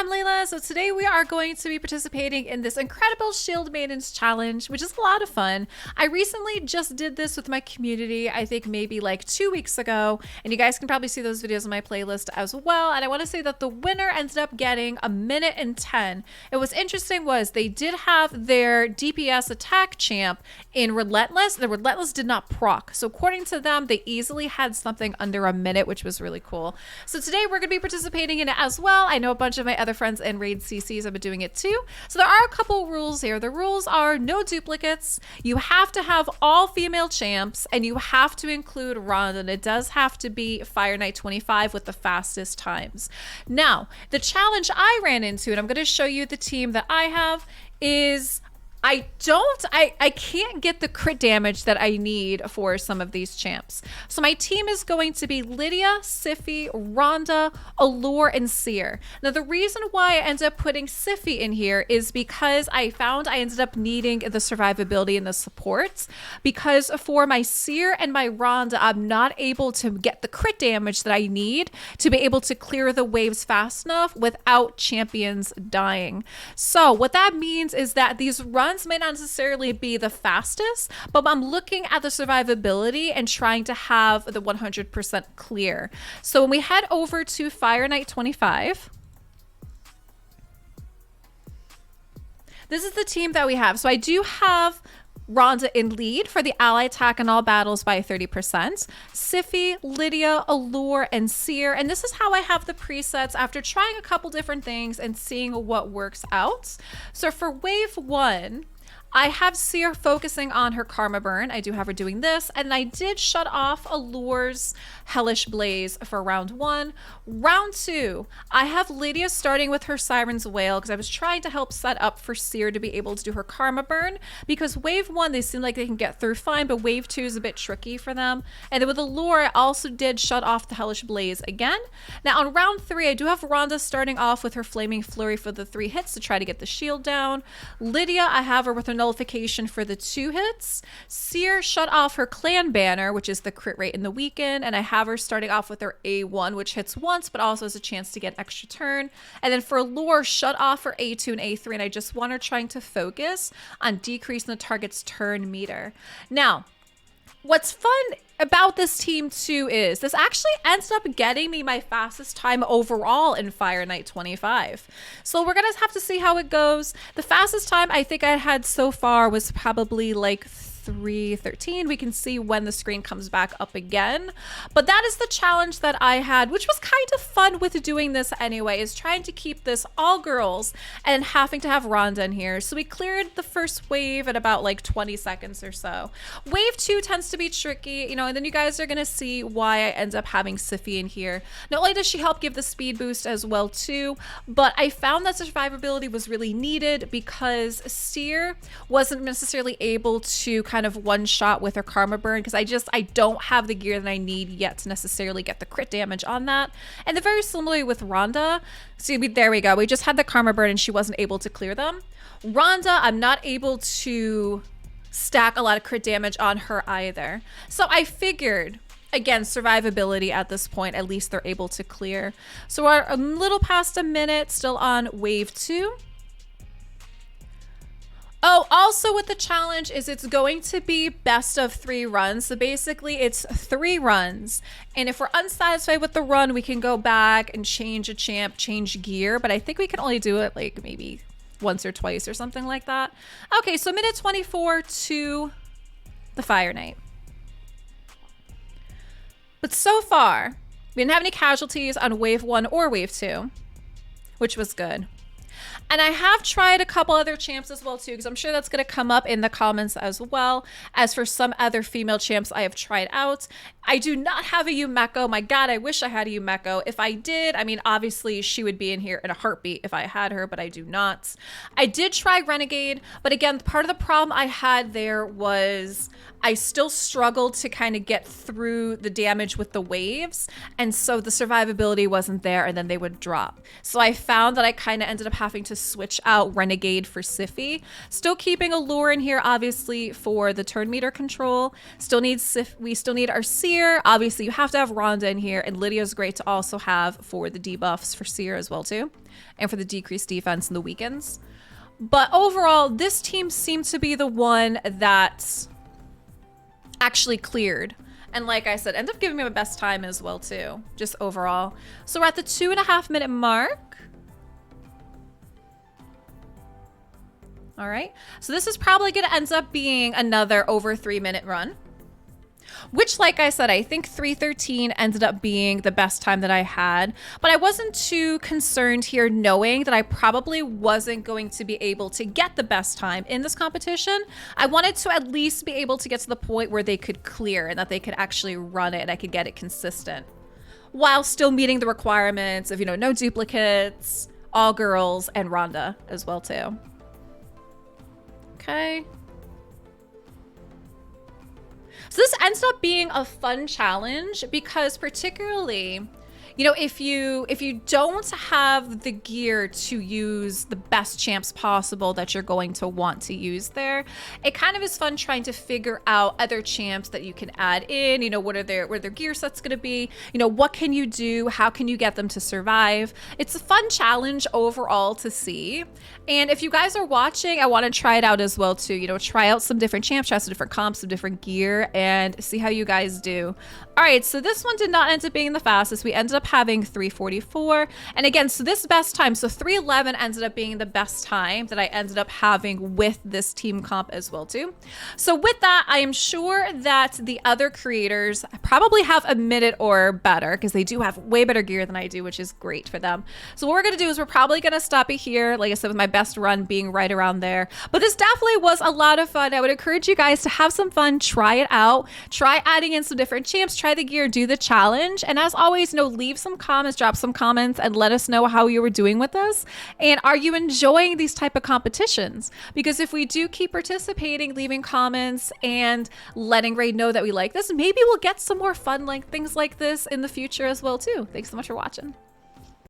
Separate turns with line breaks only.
I'm Leila. So today we are going to be participating in this incredible Shieldmaidens challenge, which is a lot of fun. I recently just did this with my community, I think maybe like 2 weeks ago, and you guys can probably see those videos on my playlist as well. And I want to say that the winner ended up getting 1:10. And what's interesting was they did have their DPS attack champ in Relentless. The Relentless did not proc. So according to them, they easily had something under a minute, which was really cool. So today we're going to be participating in it as well. I know a bunch of my other friends in Raid CCs have been doing it too. So there are a couple rules here. The rules are no duplicates. You have to have all female champs, and you have to include Ronda, and it does have to be Fireknight 25 with the fastest times. Now, the challenge I ran into, and I'm going to show you the team that I have, is I can't get the crit damage that I need for some of these champs. So my team is going to be Lydia, Siphi, Ronda, Allure, and Seer. Now the reason why I ended up putting Siphi in here is because I found I ended up needing the survivability and the supports, because for my Seer and my Ronda, I'm not able to get the crit damage that I need to be able to clear the waves fast enough without champions dying. So what that means is that these runs may not necessarily be the fastest, but I'm looking at the survivability and trying to have the 100% clear. So when we head over to Fireknight 25, this is the team that we have. So I do have Ronda in lead for the ally attack in all battles by 30%. Siphi, Lydia, Allure, and Seer. And this is how I have the presets after trying a couple different things and seeing what works out. So for wave 1, I have Seer focusing on her Karma Burn. I do have her doing this, and I did shut off Allure's Hellish Blaze for round 1. Round 2, I have Lydia starting with her Siren's Wail because I was trying to help set up for Seer to be able to do her Karma Burn, because wave 1 they seem like they can get through fine, but wave 2 is a bit tricky for them. And then with Allure, I also did shut off the Hellish Blaze again. Now on round 3, I do have Ronda starting off with her Flaming Flurry for the 3 hits to try to get the shield down. Lydia, I have her with her nullification for the 2 hits. Seer shut off her Clan Banner, which is the crit rate in the weekend, and I have her starting off with her A1, which hits once but also has a chance to get an extra turn. And then for Allure, shut off her A2 and A3, and I just want her trying to focus on decreasing the target's turn meter. Now, what's fun about this team too is this actually ends up getting me my fastest time overall in Fireknight 25. So we're gonna have to see how it goes. The fastest time I think I had so far was probably like 3:13. We can see when the screen comes back up again, but that is the challenge that I had, which was kind of fun with doing this anyway, is trying to keep this all girls and having to have Ronda in here. So we cleared the first wave at about like 20 seconds or so. Wave 2 tends to be tricky, you know, and then you guys are gonna see why I end up having Siphi in here. Not only does she help give the speed boost as well too, but I found that survivability was really needed because Seer wasn't necessarily able to kind of one shot with her Karma Burn, because I don't have the gear that I need yet to necessarily get the crit damage on that. And then very similarly with Ronda, so there we go, we just had the Karma Burn and she wasn't able to clear them. Ronda, I'm not able to stack a lot of crit damage on her either. So I figured, again, survivability at this point, at least they're able to clear. So we're a little past a minute, still on wave 2. Oh, also with the challenge is it's going to be best of 3 runs. So basically it's 3 runs. And if we're unsatisfied with the run, we can go back and change a champ, change gear. But I think we can only do it like maybe once or twice or something like that. Okay, so minute 24 to the Fireknight. But so far, we didn't have any casualties on wave 1 or wave 2, which was good. And I have tried a couple other champs as well too, because I'm sure that's going to come up in the comments as well. As for some other female champs I have tried out, I do not have a Yumeko. My God, I wish I had a Yumeko. If I did, I mean, obviously she would be in here in a heartbeat if I had her, but I do not. I did try Renegade, but again, part of the problem I had there was I still struggled to kind of get through the damage with the waves, and so the survivability wasn't there, and then they would drop. So I found that I kind of ended up having to switch out Renegade for Sify. Still keeping Allure in here, obviously, for the turn meter control. We still need our Seer. Obviously, you have to have Ronda in here, and Lydia's great to also have for the debuffs for Seer as well, too, and for the decreased defense and the weakens. But overall, this team seemed to be the one that actually cleared. And like I said, ended up giving me my best time as well too, just overall. So we're at the 2.5 minute mark. All right, so this is probably gonna end up being another over 3 minute run. Which, like I said, I think 3:13 ended up being the best time that I had. But I wasn't too concerned here, knowing that I probably wasn't going to be able to get the best time in this competition. I wanted to at least be able to get to the point where they could clear and that they could actually run it and I could get it consistent, while still meeting the requirements of, you know, no duplicates, all girls, and Ronda as well too. Okay. So this ends up being a fun challenge because, particularly, you know, if you don't have the gear to use the best champs possible that you're going to want to use there, it kind of is fun trying to figure out other champs that you can add in. You know, what are their gear sets going to be? You know, what can you do? How can you get them to survive? It's a fun challenge overall to see. And if you guys are watching, I want to try it out as well too. You know, try out some different champs, try some different comps, some different gear, and see how you guys do. All right, so this one did not end up being the fastest. We ended up having 3:44. And again, so this best time, so 3:11 ended up being the best time that I ended up having with this team comp as well too. So with that, I am sure that the other creators probably have a minute or better, because they do have way better gear than I do, which is great for them. So what we're gonna do is we're probably gonna stop it here, like I said, with my best run being right around there. But this definitely was a lot of fun. I would encourage you guys to have some fun, try it out, try adding in some different champs, try the gear, do the challenge. And as always, you know, leave some comments, drop some comments, and let us know how you were doing with this. And are you enjoying these type of competitions? Because if we do keep participating, leaving comments and letting Raid know that we like this, maybe we'll get some more fun like things like this in the future as well too. Thanks so much for watching.